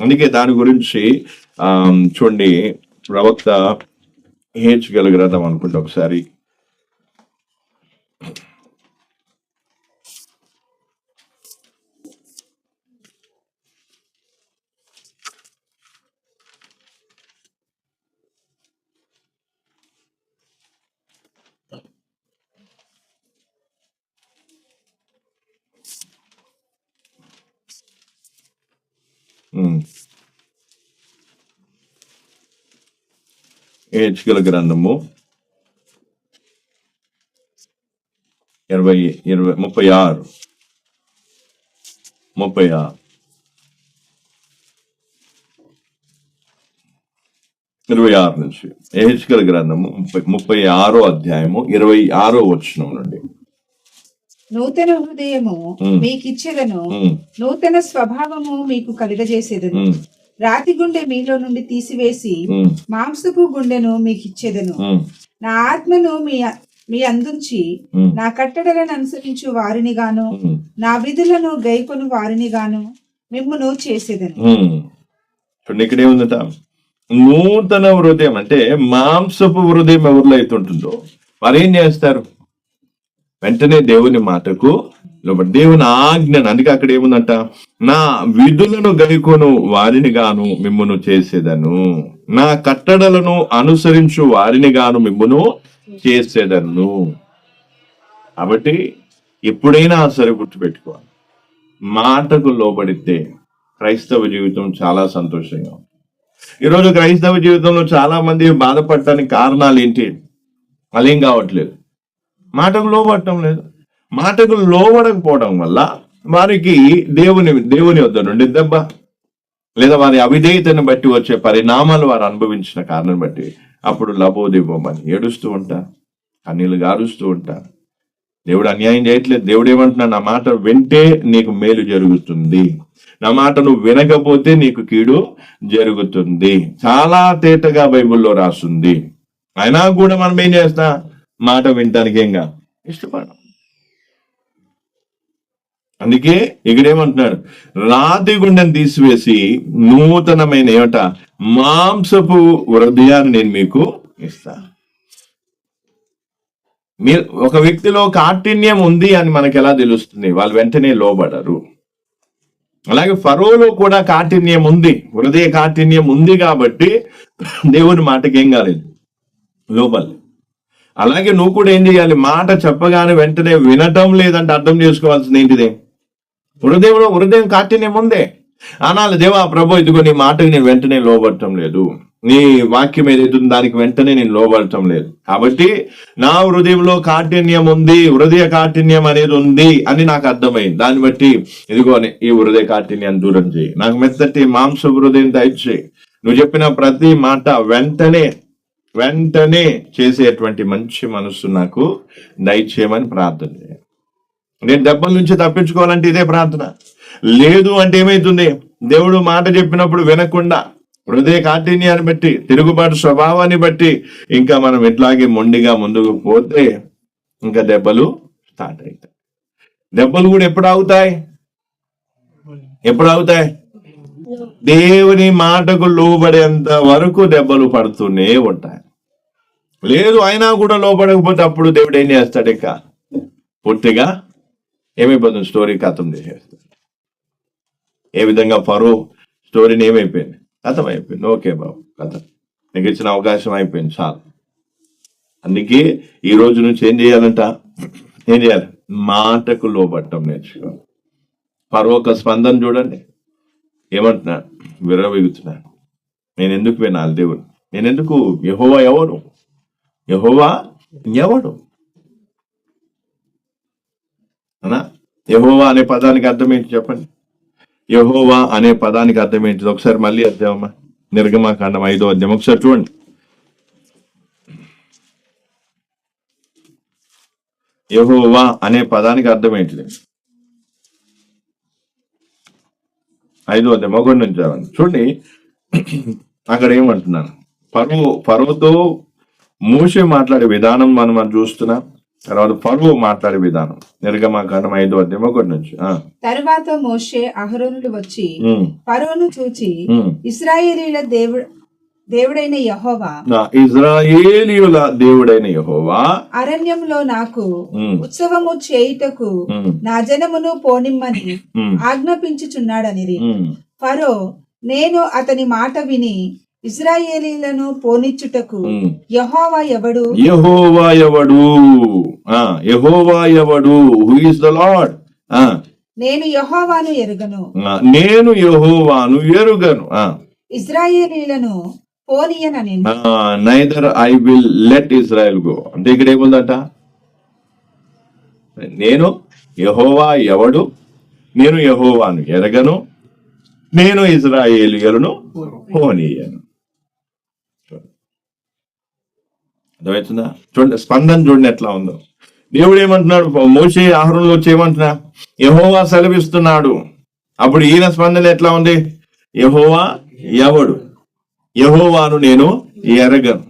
అందుకే దాని గురించి చూడండి, ప్రవక్త హెచ్కేల గ్రంథం అనుకుంటా ఒకసారి. హెచ్కేల గ్రంథము 36 నుంచి. హెచ్కేల గ్రంథము 36వ అధ్యాయము 26వ వచనం నుండి. నూతన హృదయము మీకిచ్చెదను, నూతన స్వభావము మీకు కలుగజేసేదను. రాతి గుండె మీలో నుండి తీసివేసి మాంసపు గుండెను మీకిచ్చేదను. నా ఆత్మను మీ అందుంచి నా కట్టడలను అనుసరించు వారిని గాను, నా విధులను గైకొను వారిని గాను మిమ్మును చేసేదను. ఇక్కడే ఉందట, నూతన హృదయం అంటే మాంసపు హృదయం ఎవరిలో అయితే ఉంటుందో వారు ఏం చేస్తారు? వెంటనే దేవుని మాటకు దేవుని ఆజ్ఞను, అందుకే అక్కడ ఏముందంట, నా విధులను గైకొను వారిని గాను మిమ్మును చేసేదను, నా కట్టడలను అనుసరించు వారిని గాను మిమ్మును చేసేదను. కాబట్టి ఎప్పుడైనా సరే గుర్తుపెట్టుకోవాలి, మాటకు లోబడితే క్రైస్తవ జీవితం చాలా సంతోషంగా ఉంది. ఈరోజు క్రైస్తవ జీవితంలో చాలా మంది బాధపడటానికి కారణాలు ఏంటి? వాళ్ళేం కావట్లేదు, మాటకు లోబడటం లేదు. మాటకు లోబడకపోవడం వల్ల వారికి దేవుని వద్ద నుండి దెబ్బ, లేదా వారి అవిధేయతను బట్టి వచ్చే పరిణామాలు వారు అనుభవించిన కారణం బట్టి అప్పుడు లబోదివ్వమని ఏడుస్తూ ఉంటారు, కన్నీళ్లు గారుస్తూ ఉంటారు. దేవుడు అన్యాయం చేయట్లేదు. దేవుడు ఏమంటున్నాడు, నా మాట వింటే నీకు మేలు జరుగుతుంది, నా మాట నువ్వు వినకపోతే నీకు కీడు జరుగుతుంది. చాలా తేటగా బైబిల్లో రాస్తుంది. అయినా కూడా మనం ఏం చేస్తా, మాట వినటానికి ఏంగా ఇష్టపడం. అందుకే ఇక్కడేమంటున్నాడు, రాతి గుండెను తీసివేసి నూతనమైన ఏమట మాంసపు హృదయాన్ని నేను మీకు ఇస్తా. మీరు ఒక వ్యక్తిలో కాఠిన్యం ఉంది అని మనకు ఎలా తెలుస్తుంది? వాళ్ళు వెంటనే లోబడరు. అలాగే ఫరోలో కూడా కాఠిన్యం ఉంది, హృదయ కాఠిన్యం ఉంది కాబట్టి దేవుని మాటకి ఏం కాలేదు, లోబడలేదు. అలాగే నువ్వు కూడా ఏం చేయాలి, మాట చెప్పగానే వెంటనే వినటం లేదంటే అర్థం చేసుకోవాల్సింది ఏంటిది? హృదయం కాఠిన్యం ఉందే. అనాలి, దేవా ప్రభు ఇదిగో నీ మాటకి నేను వెంటనే లోబడటం లేదు, నీ వాక్యం ఏదైతే దానికి వెంటనే నేను లోబడటం లేదు, కాబట్టి నా హృదయంలో కాఠిన్యం ఉంది, హృదయ కాఠిన్యం అనేది ఉంది అని నాకు అర్థమైంది. దాన్ని బట్టి ఇదిగో ఈ హృదయ కాఠిన్యాన్ని దూరం చేయి, నాకు మెత్తటి మాంస హృదయం దయచేయి, నువ్వు చెప్పిన ప్రతి మాట వెంటనే చేసేటువంటి మంచి మనస్సు నాకు దయచేయమని ప్రార్థన చేయాలి. నేను దెబ్బల నుంచి తప్పించుకోవాలంటే ఇదే ప్రార్థన. లేదు అంటే ఏమైతుంది, దేవుడు మాట చెప్పినప్పుడు వినకుండా హృదయ కాఠిన్యాన్ని బట్టి, తిరుగుబాటు స్వభావాన్ని బట్టి ఇంకా మనం ఇట్లాగే మొండిగా ముందుకు పోతే ఇంకా దెబ్బలు స్టార్ట్ అవుతాయి. దెబ్బలు కూడా ఎప్పుడు అవుతాయి? దేవుని మాటకు లోబడేంత వరకు దెబ్బలు పడుతూనే ఉంటాయి. లేదు అయినా కూడా లోబడకపోతే అప్పుడు దేవుడు ఏం చేస్తాడు, ఇంకా పూర్తిగా ఏమైపోతుంది, స్టోరీ కథం చేసేస్తాడు. ఏ విధంగా ఫరో స్టోరీని ఏమైపోయింది, కథం అయిపోయింది. ఓకే బాబు, కథ నీకు ఇచ్చిన అవకాశం అయిపోయింది, చాలు. అందుకే ఈ రోజు నుంచి ఏం చేయాలి, మాటకు లోబడటం నేర్చుకోవాలి. ఫరో ఒక స్పందన చూడండి, ఏమంటున్నాడు, విర్రవీగుతున్నాడు. నేను ఎందుకు వినాలి దేవుడు, నేను ఎందుకు, యెహోవా ఎవరు అనా? యెహోవా అనే పదానికి అర్థం ఏంటి చెప్పండి? యెహోవా అనే పదానికి అర్థం ఏంటిది? ఒకసారి మళ్ళీ అధ్యాయమా, నిర్గమకాండం 5వ అధ్యాయం ఒకసారి చూడండి. యెహోవా అనే పదానికి అర్థం ఏంటిది? 5వ అధ్యాయం 1 నుంచి చూడండి. అక్కడ ఏమంటున్నాను, ఫరోతో మోషే మాట్లాడే విధానం మనం చూస్తున్నాం. తర్వాత ఫరో మాట్లాడే విధానం నిర్గమకాండం 5:1 తరువాత మోషే అహరోనులు వచ్చి ఫరోను చూచి ఇశ్రాయేలీయుల దేవుడైన యెహోవా ఇశ్రాయేలీయుల దేవుడైన యెహోవా అరణ్యంలో నాకు ఉత్సవము చేయుటకు నా జనమును పోనిమ్మని ఆజ్ఞాపించుచున్నాడనిరి. ఫరో నేను అతని మాట విని ఇశ్రాయేలీయులను పోనిచ్చుటకు యెహోవా ఎవడు? యెహోవా ఎవడు? యెహోవా ఎవడు? Who is the lord? నేను యెహోవాను ఎరుగను. నేను యెహోవాను ఎరుగను. ఇశ్రాయేలీయులను పోనీయనని. Neither I will let Israel go. అంటే ఇక్కడ ఏముందట? నేను యెహోవా ఎవడు? నేను యెహోవాను ఎరగను, నేను ఇజ్రాయేలీయులను పోనీయను. అర్థమవుతుందా? చూడండి, స్పందన చూడండి ఎట్లా ఉందో. దేవుడు ఏమంటున్నాడు? మోషే అహరోనులు వచ్చి ఏమంటున్నా? యెహోవా సెలవిస్తున్నాడు. అప్పుడు ఈయన స్పందన ఎట్లా ఉంది? యెహోవా ఎవడు? యెహోవాను నేను ఎరగను,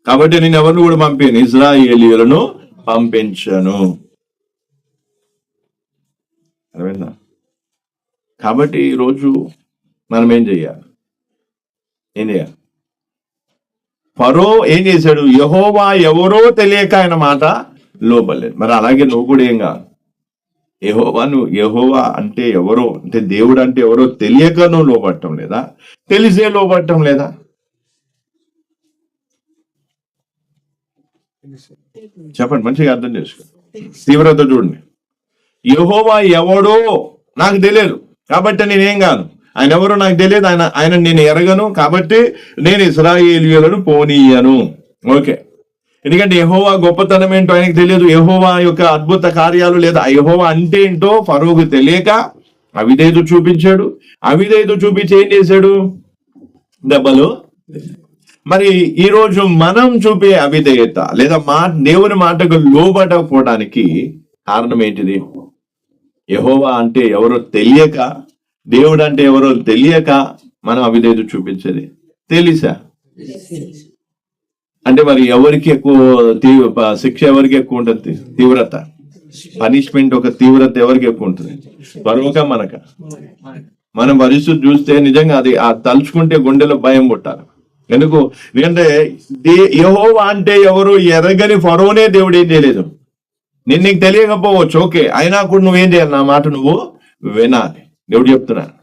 కాబట్టి నేను ఎవరిని కూడా పంపాను? ఇశ్రాయేలీయులను పంపించను. అర్థమైందా? కాబట్టి ఈరోజు మనం ఏం చేయాలి? ఫరో ఏం చేశాడు? యెహోవా ఎవరో తెలియక ఆయన మాట లోబడలేదు. మరి అలాగే నువ్వు కూడా ఏం కాదు. యెహోవా అంటే ఎవరో, అంటే దేవుడు అంటే ఎవరో తెలియక నువ్వు లోబడటం లేదా? తెలిసే లోబడటం లేదా? చెప్పండి, మంచిగా అర్థం చేసుకో. తీవ్రత చూడండి. యెహోవా ఎవడో నాకు తెలియదు కాబట్టి నేనేం కాను. ఆయన ఎవరో నాకు తెలియదు, ఆయన నేను ఎరగను, కాబట్టి నేను ఇశ్రాయేలీయులను పోనీయను. ఓకే, ఎందుకంటే యెహోవా గొప్పతనం ఏంటో ఆయనకు తెలియదు. యెహోవా యొక్క అద్భుత కార్యాలు లేదా యెహోవా అంటే ఏంటో ఫరోకు తెలియక అవిధేయత చూపించాడు. అవిధేయత చూపించి ఏం చేశాడు? దెబ్బలు. మరి ఈరోజు మనం చూపే అవిధేయత లేదా దేవుని మాటకు లోబడకపోవడానికి కారణం ఏంటిది? యెహోవా అంటే ఎవరో తెలియక, దేవుడు అంటే ఎవరో తెలియక మనం అవిధేయత చూపించేది. తెలుసా? అంటే మరి ఎవరికి ఎక్కువ శిక్ష ఎవరికి ఎక్కువ ఉంటుంది? తీవ్రత, పనిష్మెంట్ ఒక తీవ్రత ఎవరికి ఎక్కువ ఉంటుంది? పర్వక మనక? మన పరిస్థితి చూస్తే నిజంగా అది తలుచుకుంటే గుండెలో భయం పుట్టాలి. ఎందుకంటే యెహోవా అంటే ఎవరు ఎరగని ఫరోనే దేవుడు ఏం చేయలేదు. నేను నీకు తెలియకపోవచ్చు, ఓకే, అయినా కూడా నువ్వేం చేయాలి? నా మాట నువ్వు వినాలి. దేవుడు చెప్తున్నాను.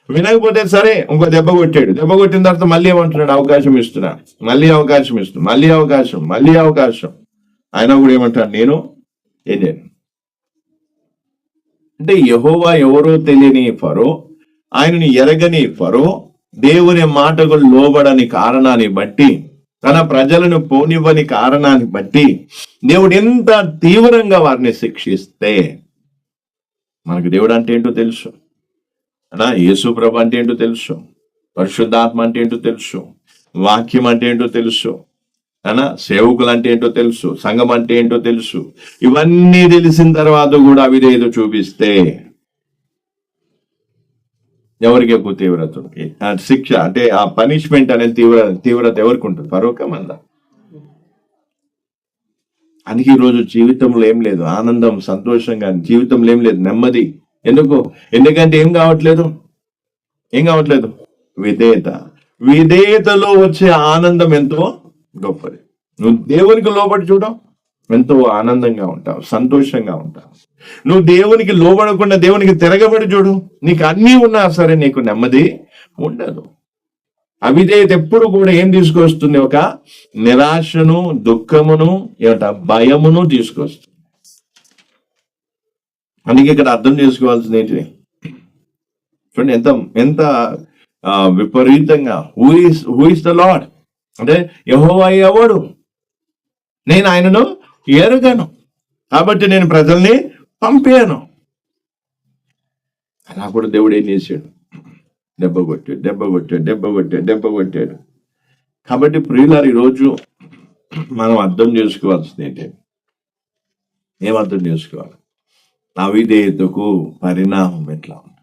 వినకపోతే సరే, ఇంకో దెబ్బ కొట్టాడు. దెబ్బ కొట్టిన తర్వాత మళ్ళీ ఏమంటున్నాడు? అవకాశం ఇస్తున్నా, మళ్ళీ అవకాశం ఇస్తున్నా, మళ్ళీ అవకాశం. అయినా కూడా ఏమంటాడు? నేను ఏం చేయను. అంటే యెహోవా ఎవరో తెలియని ఫరో, ఆయనని ఎరగని ఫరో దేవుని మాటకు లోబడని కారణాన్ని బట్టి, తన ప్రజలను పోనివ్వని కారణాన్ని బట్టి దేవుడు ఎంత తీవ్రంగా వారిని శిక్షిస్తే, మనకు దేవుడు అంటే ఏంటో తెలుసు, యేసు ప్రభు అంటే ఏంటో తెలుసు, పరిశుద్ధాత్మ అంటే ఏంటో తెలుసు, వాక్యం అంటే ఏంటో తెలుసు, సేవకులు అంటే ఏంటో తెలుసు, సంఘం అంటే ఏంటో తెలుసు. ఇవన్నీ తెలిసిన తర్వాత కూడా అవిధేయత చూపిస్తే ఎవరికి ఎక్కువ తీవ్రత ఉంటుంది? శిక్ష అంటే ఆ పనిష్మెంట్ అనే తీవ్రత ఎవరికి ఉంటుంది? పరోక మంద. అందుకే ఈరోజు జీవితంలో ఏం లేదు ఆనందం, సంతోషంగా, జీవితంలో ఏం లేదు నెమ్మది. ఎందుకంటే ఏం కావట్లేదు? విధేయతలో వచ్చే ఆనందం ఎంతో గొప్పది. నువ్వు దేవునికి లోబడి చూడవు, ఎంతో ఆనందంగా ఉంటావు, సంతోషంగా ఉంటావు. నువ్వు దేవునికి లోబడకుండా దేవునికి తిరగబడి చూడు, నీకు అన్నీ ఉన్నా సరే నీకు నెమ్మది ఉండదు. అవిధేయత ఎప్పుడు కూడా ఏం తీసుకొస్తుంది? ఒక నిరాశను, దుఃఖమును, భయమును తీసుకొస్తుంది. అందుకే ఇక్కడ అర్థం చేసుకోవాల్సింది ఏంటి? చూడండి ఎంత విపరీతంగా హూ ఇస్ ద లార్డ్ అంటే యెహోవా ఎవడు? నేను ఆయనను ఎరగను, కాబట్టి నేను ప్రజల్ని పంపాను. అలా కూడా దేవుడు ఏం చేశాడు? దెబ్బ కొట్టాడు. కాబట్టి ప్రియులారు, ఈరోజు మనం అర్థం చేసుకోవాల్సింది ఏంటి? ఏం అర్థం చేసుకోవాలి? అవిధేయతకు పరిణామం ఎట్లా ఉంది?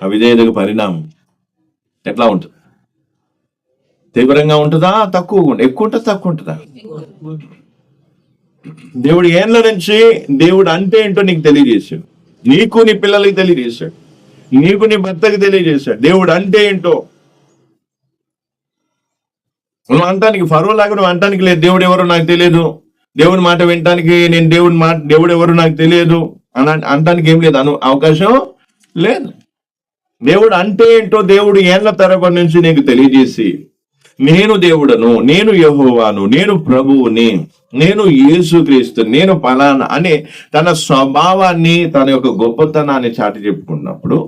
అవిధేయతకు పరిణామం ఎట్లా ఉంటుంది? తీవ్రంగా ఉంటుందా, తక్కువ ఎక్కువ ఉంటుందా, తక్కువ ఉంటుందా? దేవుడు ఏళ్ళ నుంచి దేవుడు అంటే ఏంటో నీకు తెలియజేశాడు, నీకు నీ పిల్లలకి తెలియజేశాడు, నీకు నీ భర్తకి తెలియజేశాడు. దేవుడు అంటే ఏంటో నువ్వు అంటానికి ఫరో లాగా నువ్వు అంటానికి లేదు, దేవుడు ఎవరో నాకు తెలియదు, దేవుని మాట వినటానికి నేను దేవుడు ఎవరు నాకు తెలియదు అని అంటానికి ఏం లేదు, అవకాశం లేదు. దేవుడు అంటే ఏంటో దేవుడు ఏళ్ల తరబడి నుంచి నీకు తెలియజేసి, నేను దేవుడను, నేను యెహోవాను, నేను ప్రభువుని, నేను యేసుక్రీస్తు, నేను ఫలానా అని తన స్వభావాన్ని, తన యొక్క గొప్పతనాన్ని చాటి చెప్పుకున్నప్పుడు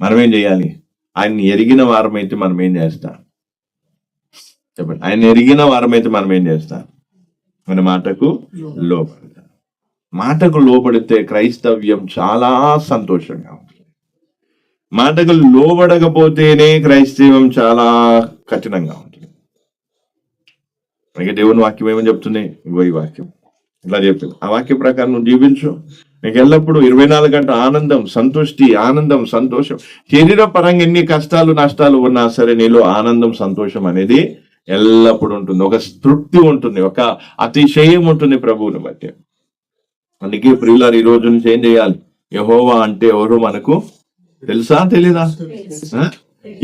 మనం ఏం చేయాలి? ఆయన్ని ఎరిగిన వారమైతే మనం ఏం చేస్తాం? చెప్పండి. ఆయన ఎరిగిన వారమైతే మనం ఏం చేస్తాం? మన మాటకు లోపడతాం. మాటకు లోపడితే క్రైస్తవ్యం చాలా సంతోషంగా ఉంటుంది. మాటకు లోబడకపోతేనే క్రైస్తవ్యం చాలా కఠినంగా ఉంటుంది. అలాగే దేవుని వాక్యం ఏమని చెప్తుంది? ఇగో ఈ వాక్యం ఇలా చెప్తుంది, ఆ వాక్య ప్రకారం నువ్వు జీవించు, నీకు ఎల్లప్పుడూ 24 గంటల ఆనందం, సంతృష్టి, ఆనందం, సంతోషం. శరీర పరంగా ఎన్ని కష్టాలు నష్టాలు ఉన్నా సరే నీలో ఆనందం, సంతోషం అనేది ఎల్లప్పుడూ ఉంటుంది. ఒక తృప్తి ఉంటుంది, ఒక అతిశయం ఉంటుంది ప్రభువుని బట్టి. అందుకే ప్రియులారు, ఈ రోజు నుంచి ఏం చేయాలి? యెహోవా అంటే ఎవరు మనకు తెలుసా, తెలీదా?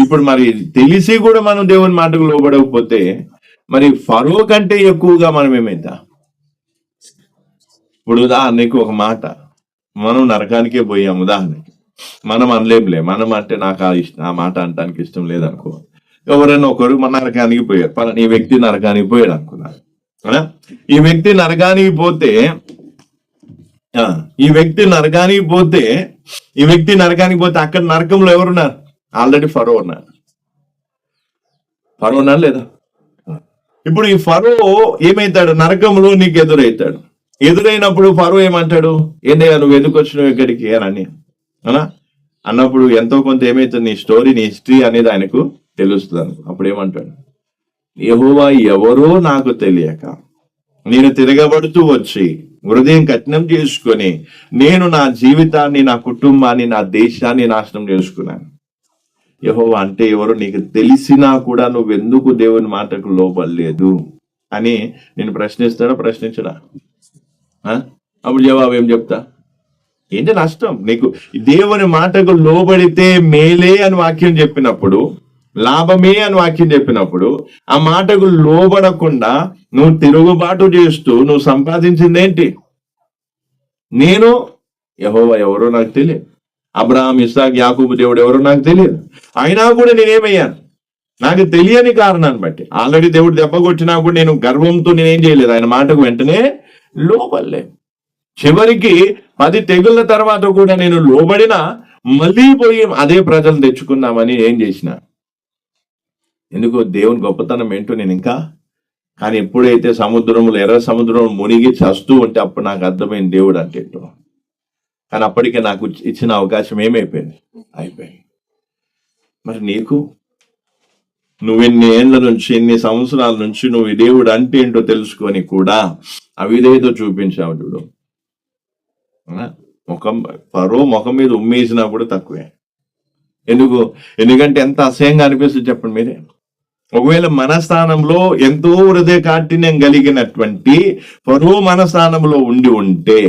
ఇప్పుడు మరి తెలిసి కూడా మనం దేవుని మాటకు లోబడకపోతే మరి ఫరో కంటే ఎక్కువగా మనం ఏమైందా? ఇప్పుడు ఉదాహరణకి ఒక మాట, మనం నరకానికే పోయాం ఉదాహరణకి, మనం అనలేంలే, మనం అంటే నాకు ఆ మాట అనటానికి ఇష్టం లేదనుకో, ఎవరైనా ఒకరు మన నరకానికి పోయారు, ఈ వ్యక్తి నరకానికి పోయాడు అనుకున్నారు. ఈ వ్యక్తి నరకానికి పోతే అక్కడ నరకంలో ఎవరున్నారు? ఆల్రెడీ ఫరో ఉన్నారు. లేదా? ఇప్పుడు ఈ ఫరో ఏమైతాడు? నరకంలో నీకు ఎదురైతాడు. ఎదురైనప్పుడు ఫరో ఏమంటాడు? ఏంటయ్యా నువ్వు ఎందుకు వచ్చినావు ఇక్కడికి అని అన్నప్పుడు ఎంతో కొంత ఏమైతుంది, నీ స్టోరీ, నీ హిస్టరీ అనేది ఆయనకు తెలుస్తుంది. అప్పుడు ఏమంటాడు? యెహోవా ఎవరో నాకు తెలియక నేను తిరగబడుతూ వచ్చి హృదయం కఠినం చేసుకొని నేను నా జీవితాన్ని, నా కుటుంబాన్ని, నా దేశాన్ని నాశనం చేసుకున్నాను. యెహోవా అంటే ఎవరో నీకు తెలిసినా కూడా నువ్వెందుకు దేవుని మాటకు లోబడలేదు అని నేను ప్రశ్నించడా? అప్పుడు జవాబు ఏం చెప్తా? ఏంటి నష్టం నీకు? దేవుని మాటకు లోబడితే మేలే అని వాక్యం చెప్పినప్పుడు, లాభమే అని వాక్యం చెప్పినప్పుడు, ఆ మాటకు లోబడకుండా నువ్వు తిరుగుబాటు చేస్తూ నువ్వు సంపాదించింది ఏంటి? నేను యెహోవా ఎవరో నాకు తెలియదు, అబ్రహాం, ఇస్సాక్, యాకూబు దేవుడు ఎవరో నాకు తెలియదు, అయినా కూడా నేనేమయ్యాను? నాకు తెలియని కారణాన్ని బట్టి ఆల్రెడీ దేవుడు దెబ్బ కొట్టినా కూడా నేను గర్వంతో నేనేం చేయలేదు, ఆయన మాటకు వెంటనే లోబడలే. చివరికి 10 తెగుళ్ళ తర్వాత కూడా నేను లోబడినా మళ్ళీ పోయి అదే ప్రజలు తెచ్చుకుందామని ఏం చేసిన? ఎందుకు? దేవుని గొప్పతనం ఏంటో నేను ఇంకా. కానీ ఎప్పుడైతే ఎర్ర సముద్రంలో మునిగి చస్తూ ఉంటే అప్పుడు నాకు అర్థమైంది దేవుడు అంటే ఏంటో. కానీ అప్పటికే నాకు ఇచ్చిన అవకాశం ఏమైపోయింది? అయిపోయింది. మరి నీకు నువ్వెన్ని ఏళ్ల నుంచి, ఎన్ని సంవత్సరాల నుంచి నువ్వు ఈ దేవుడు అంటే ఏంటో తెలుసుకొని కూడా అవిధేయత చూపించావు చూడు. ఫరో ముఖం మీద ఉమ్మేసినప్పుడు తక్కువే. ఎందుకంటే ఎంత అసహ్యంగా అనిపిస్తుంది చెప్పండి మీరే. ఒకవేళ మన స్థానంలో ఎంతో హృదయ కాఠిన్యం కలిగినటువంటి ఫరో మన స్థానంలో ఉంటే,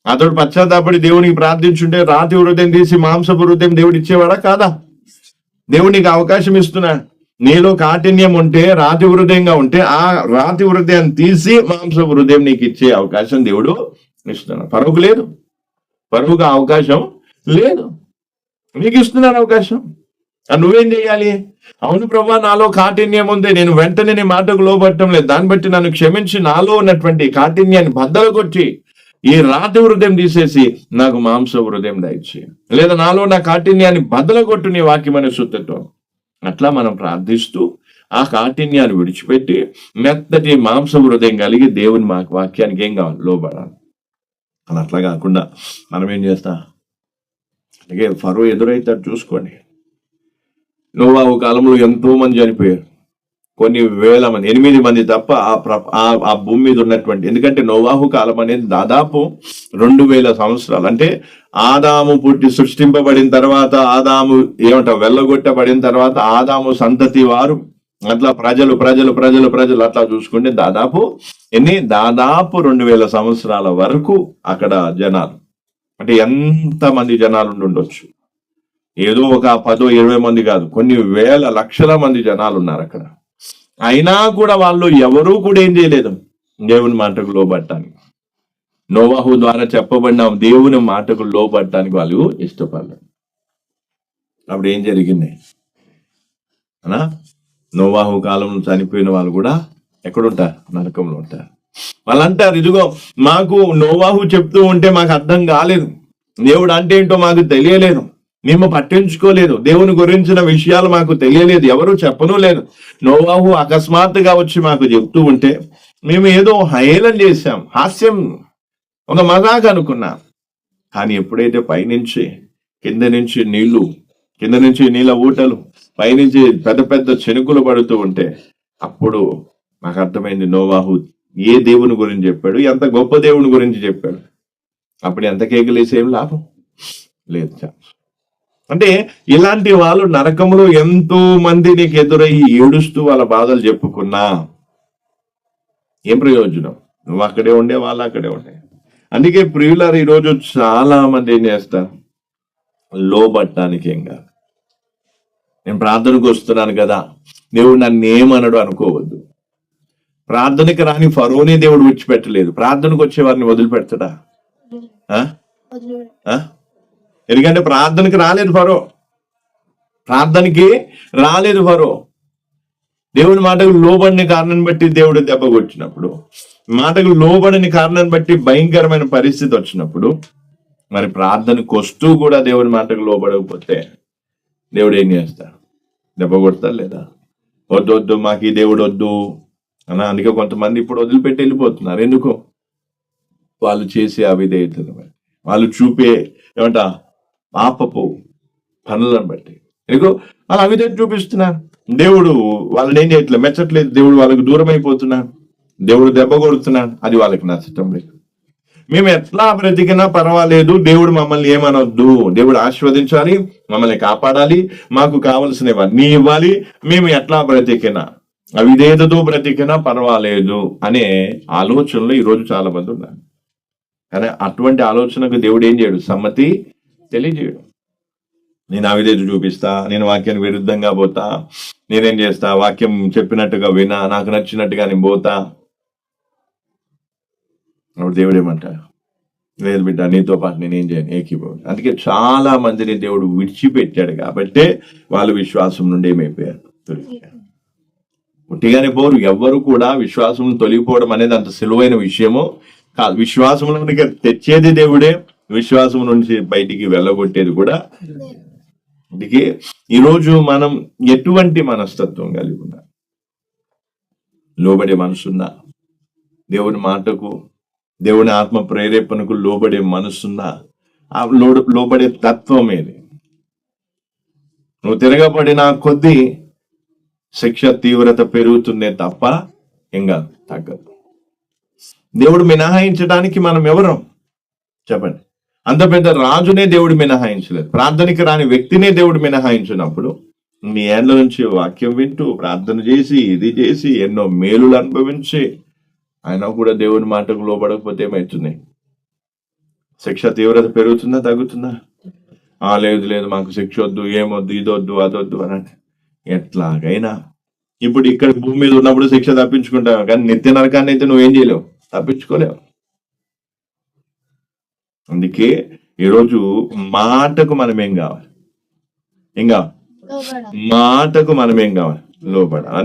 అతడు పశ్చాత్తాపడి దేవునికి ప్రార్థించుంటే రాతి హృదయం తీసి మాంసపు హృదయం దేవుడు ఇచ్చేవాడా కాదా? దేవునికి అవకాశం ఇస్తున్నా. నీలో కాఠిన్యం ఉంటే, రాతి హృదయంగా ఉంటే, ఆ రాతి హృదయాన్ని తీసి మాంసపు హృదయం నీకు ఇచ్చే అవకాశం దేవుడు ఇస్తున్నాడు. ఫరోకు లేదు, ఫరోకు అవకాశం లేదు, నీకు ఇస్తున్నాను అవకాశం. నువ్వేం చేయాలి? అవును ప్రభా, నాలో కాఠిన్యం ఉంది, నేను వెంటనే నీ మాటకు లోబట్టడం లేదు, దాన్ని బట్టి నన్ను క్షమించి నాలో ఉన్నటువంటి కాఠిన్యాన్ని బద్దలు కొట్టి ఈ రాతి హృదయం తీసేసి నాకు మాంస హృదయం దయచి, లేదా నాలో నా కాఠిన్యాన్ని బద్దలు కొట్టు నీ వాక్యమనే సుత్తతో. అట్లా మనం ప్రార్థిస్తూ ఆ కాఠిన్యాన్ని విడిచిపెట్టి మెత్తటి మాంస హృదయం కలిగి దేవుని వాక్యానికి ఏం కావాలి? లోబడాలి. అని అట్లా కాకుండా మనం ఏం చేస్తా? అలాగే ఫరో ఎదురైతే చూసుకోండి. నోవాహు కాలంలో ఎంతో మంది చనిపోయారు. కొన్ని వేల మంది, 8 మంది తప్ప ఆ భూమి మీద ఉన్నటువంటి, ఎందుకంటే నోవాహు కాలం అనేది దాదాపు 2000 సంవత్సరాలు. అంటే ఆదాము పుట్టి సృష్టింపబడిన తర్వాత, ఆదాము వెళ్ళగొట్టబడిన తర్వాత ఆదాము సంతతి వారు అట్లా ప్రజలు ప్రజలు ప్రజలు ప్రజలు అట్లా చూసుకుంటే దాదాపు 2000 సంవత్సరాల వరకు అక్కడ జనాలు. అంటే ఎంత మంది జనాలు ఉండొచ్చు, ఏదో ఒక 10-20 మంది కాదు, కొన్ని వేల లక్షల మంది జనాలు ఉన్నారు అక్కడ. అయినా కూడా వాళ్ళు ఎవరూ కూడా ఏం చేయలేదు దేవుని మాటకు లోబడటానికి. నోవాహు ద్వారా చెప్పబడిన దేవుని మాటకు లోబడటానికి వాళ్ళు ఇష్టపడలేదు. అప్పుడు ఏం జరిగింది అనా? నోవాహు కాలంలో చనిపోయిన వాళ్ళు కూడా ఎక్కడుంటారు? నరకంలో ఉంటారు. వాళ్ళు అంటారు, ఇదిగో మాకు నోవాహు చెప్తూ ఉంటే మాకు అర్థం కాలేదు, దేవుడు అంటే ఏంటో మాకు తెలియలేదు, మేము పట్టించుకోలేదు, దేవుని గురించిన విషయాలు మాకు తెలియలేదు, ఎవరు చెప్పను లేదు. నోవాహు అకస్మాత్తుగా వచ్చి మాకు చెప్తూ ఉంటే మేము ఏదో హేళన చేశాం, హాస్యం, ఒక మజాక్ అనుకున్నాం. కానీ ఎప్పుడైతే పైనుంచి కింద నుంచి నీళ్ళ ఊటలు, పైనుంచి పెద్ద పెద్ద చెనుకులు పడుతూ ఉంటే అప్పుడు నాకు అర్థమైంది నోవాహు ఏ దేవుని గురించి చెప్పాడు, ఎంత గొప్ప దేవుని గురించి చెప్పాడు. అప్పుడు ఎంత కేకలేసేం లాభం లేదు. అంటే ఇలాంటి వాళ్ళు నరకంలో ఎంతో మంది నీకు ఎదురయ్యి ఏడుస్తూ వాళ్ళ బాధలు చెప్పుకున్నా ఏం ప్రయోజనం? నువ్వు అక్కడే ఉండే, వాళ్ళు అక్కడే ఉండే. అందుకే ప్రియులారు ఈరోజు చాలా మంది ఏం చేస్తారు, లోబట్టడానికి ఏం కాదు. నేను ప్రార్థనకు వస్తున్నాను కదా, దేవుడు నన్ను ఏమనడు అనుకోవద్దు. ప్రార్థనకి రాని ఫరోని దేవుడు విడిచిపెట్టలేదు, ప్రార్థనకు వచ్చే వారిని వదిలిపెడతాడా? ఎందుకంటే ప్రార్థనకి రాలేదు ఫరో. దేవుని మాటకు లోబడిన కారణాన్ని బట్టి దేవుడు దెబ్బ కొట్టినప్పుడు, మాటకు లోబడిన కారణాన్ని బట్టి భయంకరమైన పరిస్థితి వచ్చినప్పుడు, మరి ప్రార్థనకు వస్తూ కూడా దేవుని మాటకు లోబడకపోతే దేవుడు ఏం చేస్తాడు? దెబ్బ కొడతాడు లేదా? వద్దు మాకు ఈ దేవుడు వద్దు అన్న. అందుకే కొంతమంది ఇప్పుడు వదిలిపెట్టి వెళ్ళిపోతున్నారు. ఎందుకు? వాళ్ళు చేసే అవిధేయతను బట్టి, వాళ్ళు చూపే పాపపు పనులను బట్టి. ఎందుకు వాళ్ళు అవిధేయత చూపిస్తున్నారు? దేవుడు వాళ్ళని ఏం చేయట్లేదు, మెచ్చట్లేదు, దేవుడు వాళ్ళకి దూరం అయిపోతున్నాడు, దేవుడు దెబ్బ కొడుతున్నాడు. అది వాళ్ళకి నచ్చటం లేదు. మేము ఎట్లా బ్రతికినా పర్వాలేదు, దేవుడు మమ్మల్ని ఏమనొద్దు, దేవుడు ఆశీర్వదించాలి, మమ్మల్ని కాపాడాలి, మాకు కావలసినవన్నీ ఇవ్వాలి, మేము ఎట్లా బ్రతికినా, అవిధేయతతో బ్రతికినా పర్వాలేదు అనే ఆలోచనలో ఈరోజు చాలా మంది ఉన్నారు. కానీ అటువంటి ఆలోచనకు దేవుడు ఏం చేయడు? సమ్మతి తెలియజేయడు. నేను అవిధేయత చూపిస్తా, నేను వాక్యానికి విరుద్ధంగా పోతా, నేనేం చేస్తా, వాక్యం చెప్పినట్టుగా వినా, నాకు నచ్చినట్టుగా నేను పోతా. అప్పుడు దేవుడు ఏమంటాడు? లేదు బిడ్డ, నీతో పాటు నేనేం చేయను, ఏకీభవించను. అందుకే చాలా మందిని దేవుడు విడిచిపెట్టాడు కాబట్టే వాళ్ళు విశ్వాసం నుండి ఏమైపోయారు, తొలగిపోయారు. పుట్టిగానే పోరు. ఎవ్వరు కూడా విశ్వాసం తొలగిపోవడం అనేది అంత సులువైన విషయము కాదు. విశ్వాసంలోనికి తెచ్చేది దేవుడే, విశ్వాసం నుంచి బయటికి వెళ్ళగొట్టేది కూడా. అందుకే ఈరోజు మనం ఎటువంటి మనస్తత్వం కలిగి ఉన్నా, లోబడే మనసున్నా, దేవుని మాటకు, దేవుని ఆత్మ ప్రేరేపణకు లోబడే మనసున్నా, ఆ లోబడే తత్వం ఏది? నువ్వు తిరగబడిన కొద్దీ శిక్ష తీవ్రత పెరుగుతుందే తప్ప ఇంకా తగ్గదు. దేవుడు మినహాయించడానికి మనం ఎవరం చెప్పండి? అంత పెద్ద రాజునే దేవుడు మినహాయించలేదు, ప్రార్థనకి రాని వ్యక్తినే దేవుడు మినహాయించినప్పుడు నీ ఏళ్ళ నుంచి వాక్యం వింటూ ప్రార్థన చేసి ఇది చేసి ఎన్నో మేలులు అనుభవించి ఆయన కూడా దేవుని మాటకు లోబడకపోతే ఏమవుతుంది? శిక్ష తీవ్రత పెరుగుతుందా తగ్గుతుందా? లేదు మాకు శిక్ష వద్దు, ఏమొద్దు, ఇదొద్దు, అదొద్దు అని ఎట్లాగైనా ఇప్పుడు ఇక్కడ భూమి మీద ఉన్నప్పుడు శిక్ష తప్పించుకుంటావు, కానీ నిత్య నరకాన్ని అయితే నువ్వేం చేయలేవు, తప్పించుకోలేవు. అందుకే ఈరోజు మాటకు మనం ఏం కావాలి? మాటకు మనం ఏం కావాలి? లోబడాలి.